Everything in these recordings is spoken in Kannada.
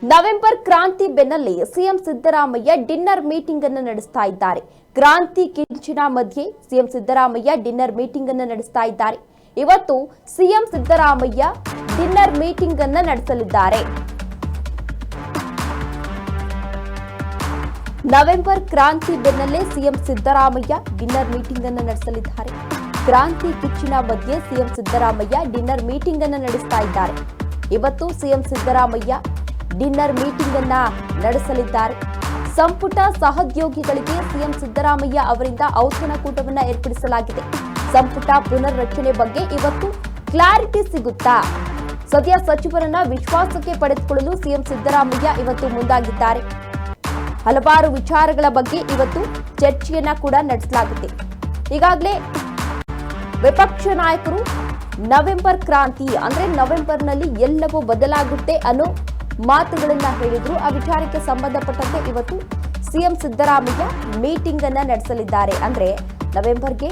ನವೆಂಬರ್ ಕ್ರಾಂತಿ ಬೆನ್ನಲ್ಲೇ ಸಿಎಂ ಸಿದ್ದರಾಮಯ್ಯ ಡಿನ್ನರ್ ಮೀಟಿಂಗ್ ಅನ್ನು ನಡೆಸ್ತಾ ಇದ್ದಾರೆ. ಕ್ರಾಂತಿ ಕಿಂಚಿನ ಮಧ್ಯೆ ಸಿಎಂ ಸಿದ್ದರಾಮಯ್ಯ ಡಿನ್ನರ್ ಮೀಟಿಂಗ್ ಅನ್ನು ನಡೆಸ್ತಾ ಇದ್ದಾರೆ. ಇವತ್ತು ಸಿಎಂ ಸಿದ್ದರಾಮಯ್ಯ ಡಿನ್ನರ್ ಮೀಟಿಂಗ್ ಅನ್ನು ನಡೆಸಲಿದ್ದಾರೆ. ನವೆಂಬರ್ ಕ್ರಾಂತಿ ಬೆನ್ನಲ್ಲೇ ಸಿಎಂ ಸಿದ್ದರಾಮಯ್ಯ ಡಿನ್ನರ್ ಮೀಟಿಂಗ್ ಅನ್ನು ನಡೆಸಲಿದ್ದಾರೆ. ಕ್ರಾಂತಿ ಕಿಚ್ಚಿನ ಮಧ್ಯೆ ಸಿಎಂ ಸಿದ್ದರಾಮಯ್ಯ ಡಿನ್ನರ್ ಮೀಟಿಂಗ್ ಅನ್ನು ನಡೆಸ್ತಾ ಇದ್ದಾರೆ. ಇವತ್ತು ಸಿಎಂ ಸಿದ್ದರಾಮಯ್ಯ ಡಿನ್ನರ್ ಮೀಟಿಂಗ್ ಅನ್ನ ನಡೆಸಲಿದ್ದಾರೆ. ಸಂಪುಟ ಸಹೋದ್ಯೋಗಿಗಳಿಗೆ ಸಿಎಂ ಸಿದ್ದರಾಮಯ್ಯ ಅವರಿಂದ ಔತಣಕೂಟವನ್ನ ಏರ್ಪಡಿಸಲಾಗಿದೆ. ಸಂಪುಟ ಪುನರ್ರಚನೆ ಬಗ್ಗೆ ಇವತ್ತು ಕ್ಲಾರಿಟಿ ಸಿಗುತ್ತಾ? ಸದ್ಯ ಸಚಿವರನ್ನ ವಿಶ್ವಾಸಕ್ಕೆ ಪಡೆದುಕೊಳ್ಳಲು ಸಿಎಂ ಸಿದ್ದರಾಮಯ್ಯ ಇವತ್ತು ಮುಂದಾಗಿದ್ದಾರೆ. ಹಲವಾರು ವಿಚಾರಗಳ ಬಗ್ಗೆ ಇವತ್ತು ಚರ್ಚೆಯನ್ನ ಕೂಡ ನಡೆಸಲಾಗುತ್ತೆ. ಈಗಾಗಲೇ ವಿಪಕ್ಷ ನಾಯಕರು ನವೆಂಬರ್ ಕ್ರಾಂತಿ ಅಂದ್ರೆ ನವೆಂಬರ್ನಲ್ಲಿ ಎಲ್ಲವೂ ಬದಲಾಗುತ್ತೆ ಅನ್ನೋ ಮಾತುಗಳನ್ನ ಹೇಳಿದ್ರು. ಆ ವಿಚಾರಕ್ಕೆ ಸಂಬಂಧಪಟ್ಟಂತೆ ಇವತ್ತು ಸಿಎಂ ಸಿದ್ದರಾಮಯ್ಯ ಮೀಟಿಂಗ್ ಅನ್ನ ನಡೆಸಲಿದ್ದಾರೆ. ಅಂದ್ರೆ ನವೆಂಬರ್ಗೆ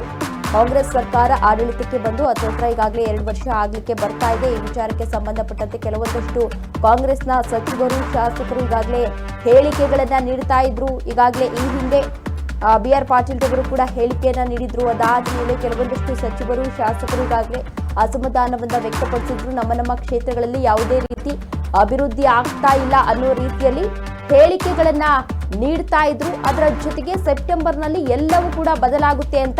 ಕಾಂಗ್ರೆಸ್ ಸರ್ಕಾರ ಆಡಳಿತಕ್ಕೆ ಬಂದು ಹತ್ರ ಈಗಾಗಲೇ 2 ವರ್ಷ ಆಗ್ಲಿಕ್ಕೆ ಬರ್ತಾ ಇದೆ. ಈ ವಿಚಾರಕ್ಕೆ ಸಂಬಂಧಪಟ್ಟಂತೆ ಕೆಲವೊಂದಷ್ಟು ಕಾಂಗ್ರೆಸ್ನ ಸಚಿವರು ಶಾಸಕರು ಈಗಾಗಲೇ ಹೇಳಿಕೆಗಳನ್ನ ನೀಡ್ತಾ ಇದ್ರು. ಈಗಾಗಲೇ ಈ ಹಿಂದೆ BR ಪಾಟೀಲ್ ಅವರು ಕೂಡ ಹೇಳಿಕೆಯನ್ನ ನೀಡಿದ್ರು. ಅದಾದ ಮೇಲೆ ಕೆಲವೊಂದಷ್ಟು ಸಚಿವರು ಶಾಸಕರು ಈಗಾಗಲೇ ಅಸಮಾಧಾನವನ್ನ ವ್ಯಕ್ತಪಡಿಸಿದ್ರು. ನಮ್ಮ ಕ್ಷೇತ್ರಗಳಲ್ಲಿ ಯಾವುದೇ ರೀತಿ ಅಭಿವೃದ್ಧಿ ಆಗ್ತಾ ಇಲ್ಲ ಅನ್ನೋ ರೀತಿಯಲ್ಲಿ ಹೇಳಿಕೆಗಳನ್ನ ನೀಡ್ತಾ ಇದ್ರು. ಅದರ ಜೊತೆಗೆ ಸೆಪ್ಟೆಂಬರ್ನಲ್ಲಿ ಎಲ್ಲವೂ ಕೂಡ ಬದಲಾಗುತ್ತೆ ಅಂತ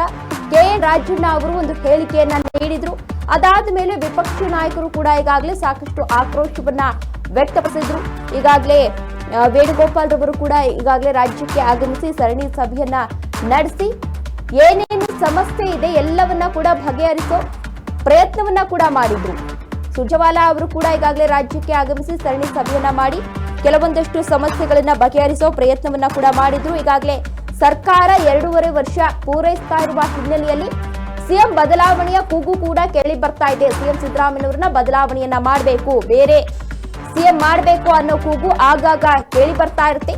KN ರಾಜಣ್ಣ ಅವರು ಒಂದು ಹೇಳಿಕೆಯನ್ನ ನೀಡಿದ್ರು. ಅದಾದ ಮೇಲೆ ವಿಪಕ್ಷ ನಾಯಕರು ಕೂಡ ಈಗಾಗಲೇ ಸಾಕಷ್ಟು ಆಕ್ರೋಶವನ್ನ ವ್ಯಕ್ತಪಡಿಸಿದ್ರು. ಈಗಾಗಲೇ ವೇಣುಗೋಪಾಲ್ ರವರು ಕೂಡ ಈಗಾಗಲೇ ರಾಜ್ಯಕ್ಕೆ ಆಗಮಿಸಿ ಸರಣಿ ಸಭೆಯನ್ನ ನಡೆಸಿ ಏನೇನು ಸಮಸ್ಯೆ ಇದೆ ಎಲ್ಲವನ್ನ ಕೂಡ ಬಗೆಹರಿಸೋ ಪ್ರಯತ್ನವನ್ನ ಕೂಡ ಮಾಡಿದ್ರು. ಸುರ್ಜೇವಾಲಾ ಅವರು ಕೂಡ ಈಗಾಗಲೇ ರಾಜ್ಯಕ್ಕೆ ಆಗಮಿಸಿ ಸರಣಿ ಸಭೆಯನ್ನ ಮಾಡಿ ಕೆಲವೊಂದಷ್ಟು ಸಮಸ್ಯೆಗಳನ್ನ ಬಗೆಹರಿಸೋ ಪ್ರಯತ್ನವನ್ನ ಕೂಡ ಮಾಡಿದ್ರು. ಈಗಾಗಲೇ ಸರ್ಕಾರ 2.5 ವರ್ಷ ಪೂರೈಸ್ತಾ ಇರುವ ಹಿನ್ನೆಲೆಯಲ್ಲಿ ಸಿಎಂ ಬದಲಾವಣೆಯ ಕೂಗು ಕೂಡ ಕೇಳಿ ಬರ್ತಾ ಇದೆ. ಸಿಎಂ ಸಿದ್ದರಾಮಯ್ಯನವರನ್ನ ಬದಲಾವಣೆಯನ್ನ ಮಾಡಬೇಕು, ಬೇರೆ ಸಿಎಂ ಮಾಡಬೇಕು ಅನ್ನೋ ಕೂಗು ಆಗಾಗ ಕೇಳಿ ಬರ್ತಾ ಇರುತ್ತೆ.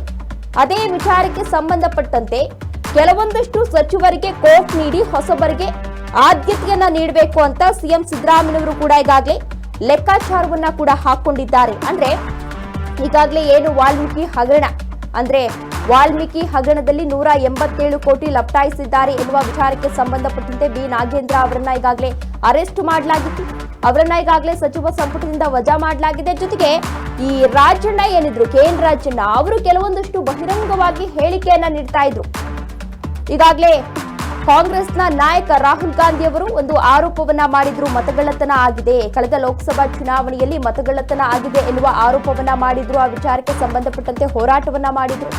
ಅದೇ ವಿಚಾರಕ್ಕೆ ಸಂಬಂಧಪಟ್ಟಂತೆ ಕೆಲವೊಂದಷ್ಟು ಸಚಿವರಿಗೆ ಕೋರ್ಟ್ ನೀಡಿ ಹೊಸಬರಿಗೆ ಆದ್ಯತೆಯನ್ನ ನೀಡಬೇಕು ಅಂತ ಸಿಎಂ ಸಿದ್ದರಾಮಯ್ಯನವರು ಕೂಡ ಈಗಾಗಲೇ ಲೆಕ್ಕಾಚಾರವನ್ನ ಕೂಡ ಹಾಕೊಂಡಿದ್ದಾರೆ. ಅಂದ್ರೆ ಈಗಾಗಲೇ ಏನು ವಾಲ್ಮೀಕಿ ಹಗರಣ ಅಂದ್ರೆ ವಾಲ್ಮೀಕಿ ಹಗರಣದಲ್ಲಿ 187 ಕೋಟಿ ಲಪಟಾಯಿಸಿದ್ದಾರೆ ಎನ್ನುವ ವಿಚಾರಕ್ಕೆ ಸಂಬಂಧಪಟ್ಟಂತೆ ಬಿ ನಾಗೇಂದ್ರ ಅವರನ್ನ ಈಗಾಗಲೇ ಅರೆಸ್ಟ್ ಮಾಡಲಾಗಿತ್ತು. ಅವರನ್ನ ಈಗಾಗಲೇ ಸಚಿವ ಸಂಪುಟದಿಂದ ವಜಾ ಮಾಡಲಾಗಿದೆ. ಜೊತೆಗೆ ಈ ರಾಜಣ್ಣ ಏನಿದ್ರು KN ರಾಜಣ್ಣ ಅವರು ಕೆಲವೊಂದಷ್ಟು ಬಹಿರಂಗವಾಗಿ ಹೇಳಿಕೆಯನ್ನ ನೀಡ್ತಾ ಇದ್ರು. ಈಗಾಗಲೇ ಕಾಂಗ್ರೆಸ್ನ ನಾಯಕ ರಾಹುಲ್ ಗಾಂಧಿ ಅವರು ಒಂದು ಆರೋಪವನ್ನ ಮಾಡಿದ್ರು. ಮತಗಳ್ಳತನ ಆಗಿದೆ, ಕಳೆದ ಲೋಕಸಭಾ ಚುನಾವಣೆಯಲ್ಲಿ ಮತಗಳ್ಳತನ ಆಗಿದೆ ಎನ್ನುವ ಆರೋಪವನ್ನ ಮಾಡಿದ್ರು. ಆ ವಿಚಾರಕ್ಕೆ ಸಂಬಂಧಪಟ್ಟಂತೆ ಹೋರಾಟವನ್ನ ಮಾಡಿದ್ರು.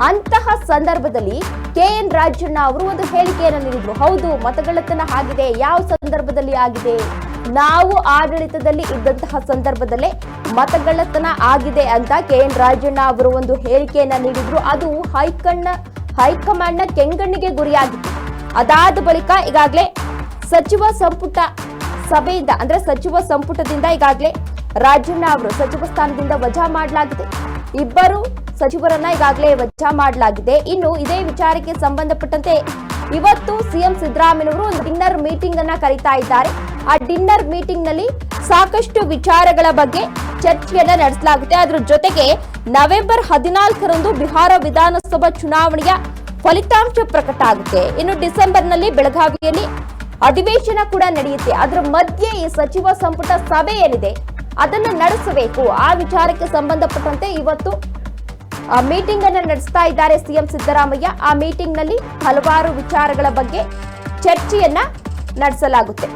ಅಂತಹ ಸಂದರ್ಭದಲ್ಲಿ KN ರಾಜಣ್ಣ ಅವರು ಒಂದು ಹೇಳಿಕೆಯನ್ನ ನೀಡಿದ್ರು. ಹೌದು, ಮತಗಳ್ಳತನ ಆಗಿದೆ. ಯಾವ ಸಂದರ್ಭದಲ್ಲಿ ಆಗಿದೆ? ನಾವು ಆಡಳಿತದಲ್ಲಿ ಇದ್ದಂತಹ ಸಂದರ್ಭದಲ್ಲೇ ಮತಗಳ್ಳತನ ಆಗಿದೆ ಅಂತ KN ರಾಜಣ್ಣ ಅವರು ಒಂದು ಹೇಳಿಕೆಯನ್ನ ನೀಡಿದ್ರು. ಅದು ಹೈಕಮಾಂಡ್ನ ಕೆಂಗಣ್ಣಿಗೆ ಗುರಿಯಾಗಿತ್ತು. ಅದಾದ ಬಳಿಕ ಈಗಾಗಲೇ ಸಚಿವ ಸಂಪುಟ ಸಭೆಯಿಂದ ಅಂದ್ರೆ ಸಚಿವ ಸಂಪುಟದಿಂದ ಈಗಾಗಲೇ ರಾಜಣ್ಣ ಅವರು ಸಚಿವ ಸ್ಥಾನದಿಂದ ವಜಾ ಮಾಡಲಾಗಿದೆ. 2 ಸಚಿವರನ್ನ ಈಗಾಗಲೇ ವಜಾ ಮಾಡಲಾಗಿದೆ. ಇನ್ನು ಇದೇ ವಿಚಾರಕ್ಕೆ ಸಂಬಂಧಪಟ್ಟಂತೆ ಇವತ್ತು ಸಿಎಂ ಸಿದ್ದರಾಮಯ್ಯನವರು ಒಂದು ಡಿನ್ನರ್ ಮೀಟಿಂಗ್ ಅನ್ನ ಕರೀತಾ ಇದ್ದಾರೆ. ಆ ಡಿನ್ನರ್ ಮೀಟಿಂಗ್ ನಲ್ಲಿ ಸಾಕಷ್ಟು ವಿಚಾರಗಳ ಬಗ್ಗೆ ಚರ್ಚೆಯನ್ನ ನಡೆಸಲಾಗುತ್ತೆ. ಅದರ ಜೊತೆಗೆ ನವೆಂಬರ್ 14ರಂದು ಬಿಹಾರ ವಿಧಾನಸಭಾ ಚುನಾವಣೆಯ ಫಲಿತಾಂಶ ಪ್ರಕಟ ಆಗುತ್ತೆ. ಇನ್ನು ಡಿಸೆಂಬರ್ನಲ್ಲಿ ಬೆಳಗಾವಿಯಲ್ಲಿ ಅಧಿವೇಶನ ಕೂಡ ನಡೆಯುತ್ತೆ. ಅದರ ಮಧ್ಯೆ ಈ ಸಚಿವ ಸಂಪುಟ ಸಭೆ ಏನಿದೆ ಅದನ್ನು ನಡೆಸಬೇಕು. ಆ ವಿಚಾರಕ್ಕೆ ಸಂಬಂಧಪಟ್ಟಂತೆ ಇವತ್ತು ಮೀಟಿಂಗ್ ಅನ್ನು ನಡೆಸ್ತಾ ಇದ್ದಾರೆ ಸಿಎಂ ಸಿದ್ದರಾಮಯ್ಯ. ಆ ಮೀಟಿಂಗ್ ನಲ್ಲಿ ಹಲವಾರು ವಿಚಾರಗಳ ಬಗ್ಗೆ ಚರ್ಚೆಯನ್ನ ನಡೆಸಲಾಗುತ್ತೆ.